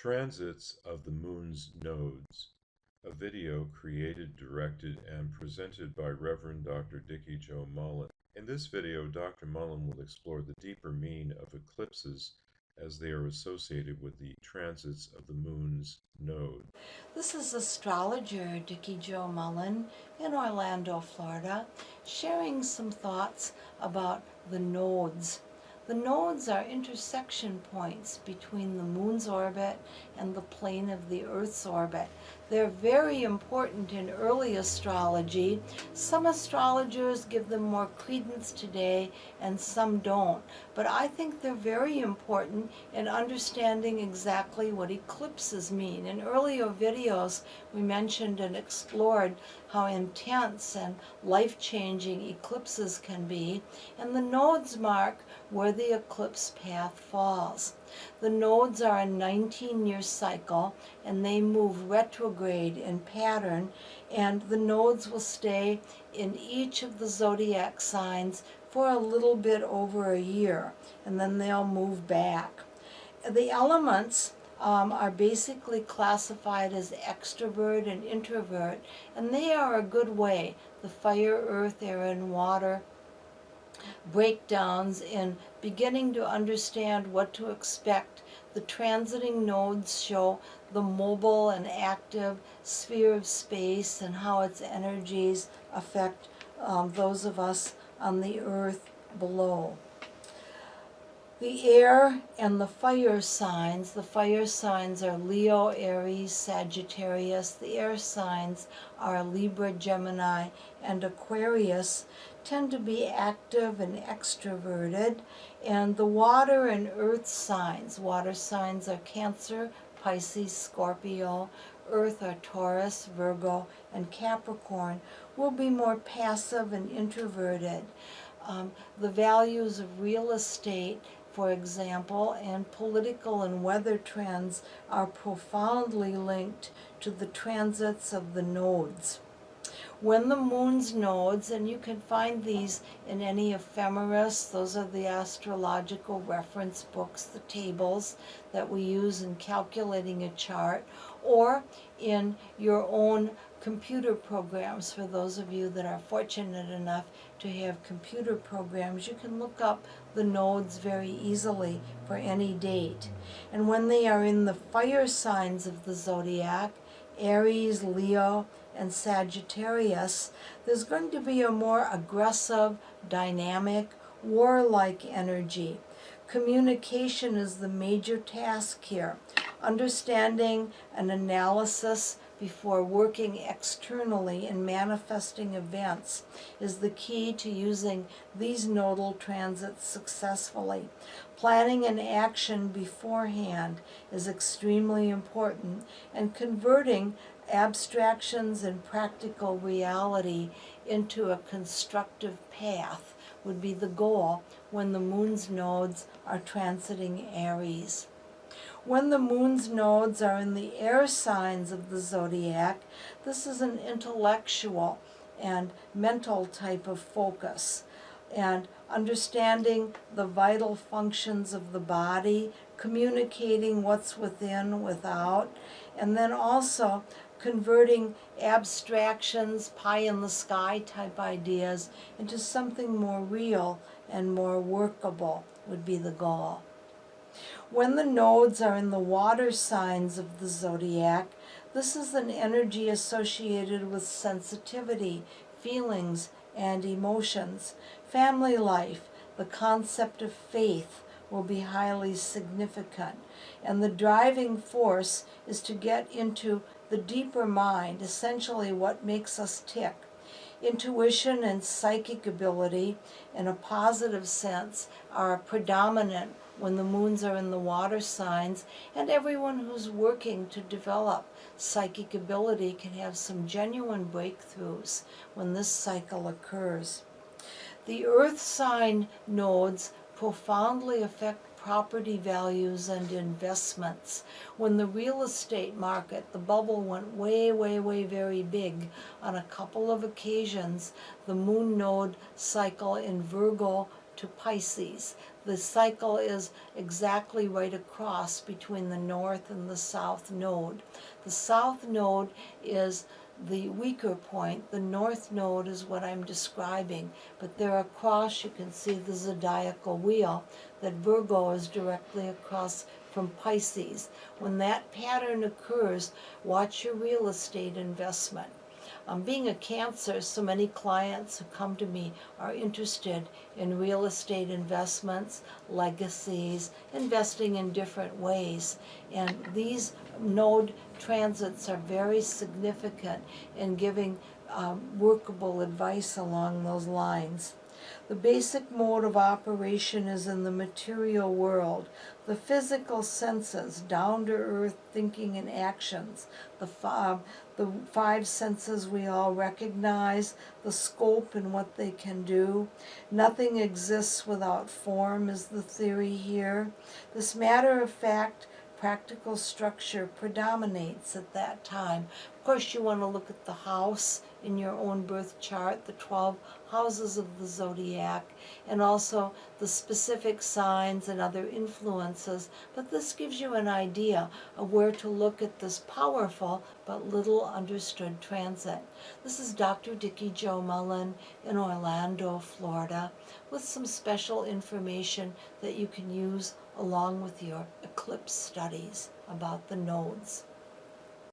Transits of the Moon's Nodes, a video created, directed, and presented by Reverend Dr. Dr Mullen. In this video, Dr. Mullen will explore the deeper meaning of eclipses as they are associated with the transits of the Moon's node. This is astrologer Dr Mullen in Orlando, Florida, sharing some thoughts about the nodes. The nodes are intersection points between the moon's orbit and the plane of the Earth's orbit. They're very important in early astrology. Some astrologers give them more credence today and some don't. But I think they're very important in understanding exactly what eclipses mean. In earlier videos, we mentioned and explored how intense and life-changing eclipses can be, and the nodes mark where the eclipse path falls. The nodes are a 19-year cycle, and they move retrograde in pattern, and the nodes will stay in each of the zodiac signs for a little bit over a year, and then they'll move back. The elements are basically classified as extrovert and introvert, and they are a good way, the fire, earth, air, and water, breakdowns in beginning to understand what to expect. The transiting nodes show the mobile and active sphere of space and how its energies affect those of us on the earth below. The air and the fire signs are Leo, Aries, Sagittarius. The air signs are Libra, Gemini, and Aquarius, tend to be active and extroverted. And the water and earth signs are Cancer, Pisces, Scorpio. Earth are Taurus, Virgo, and Capricorn, will be more passive and introverted. The values of real estate, for example, and political and weather trends are profoundly linked to the transits of the nodes. When the moon's nodes, and you can find these in any ephemeris, those are the astrological reference books, the tables that we use in calculating a chart, or in your own computer programs. For those of you that are fortunate enough to have computer programs, you can look up the nodes very easily for any date. And when they are in the fire signs of the zodiac, Aries, Leo, and Sagittarius, there's going to be a more aggressive, dynamic, warlike energy. Communication is the major task here. Understanding an analysis before working externally and manifesting events is the key to using these nodal transits successfully. Planning an action beforehand is extremely important, and converting abstractions and practical reality into a constructive path would be the goal when the moon's nodes are transiting Aries. When the moon's nodes are in the air signs of the zodiac, this is an intellectual and mental type of focus, and understanding the vital functions of the body, communicating what's within, without, and then also converting abstractions, pie in the sky type ideas into something more real and more workable would be the goal. When the nodes are in the water signs of the zodiac, this is an energy associated with sensitivity, feelings, and emotions. Family life, the concept of faith will be highly significant, and the driving force is to get into the deeper mind, essentially what makes us tick. Intuition and psychic ability, in a positive sense, are predominant when the moons are in the water signs, and everyone who's working to develop psychic ability can have some genuine breakthroughs when this cycle occurs. The earth sign nodes profoundly affect property values and investments. When the real estate market, the bubble went way, very big on a couple of occasions, the moon node cycle in Virgo to Pisces. the cycle is exactly right across between the north and the south node. The south node is the weaker point. The north node is what I'm describing, but there across you can see the zodiacal wheel that Virgo is directly across from Pisces. When that pattern occurs, watch your real estate investment. Being a Cancer, so many clients who come to me are interested in real estate investments, legacies, investing in different ways. And these node transits are very significant in giving workable advice along those lines. The basic mode of operation is in the material world, the physical senses, down-to-earth thinking and actions, the five senses we all recognize, the scope and what they can do. Nothing exists without form is the theory here. This matter-of-fact practical structure predominates at that time. Of course, you want to look at the house in your own birth chart, the 12 houses of the zodiac, and also the specific signs and other influences, but this gives you an idea of where to look at this powerful but little understood transit. This is Dr. Dickie Jo Mullen in Orlando, Florida, with some special information that you can use along with your eclipse studies about the nodes.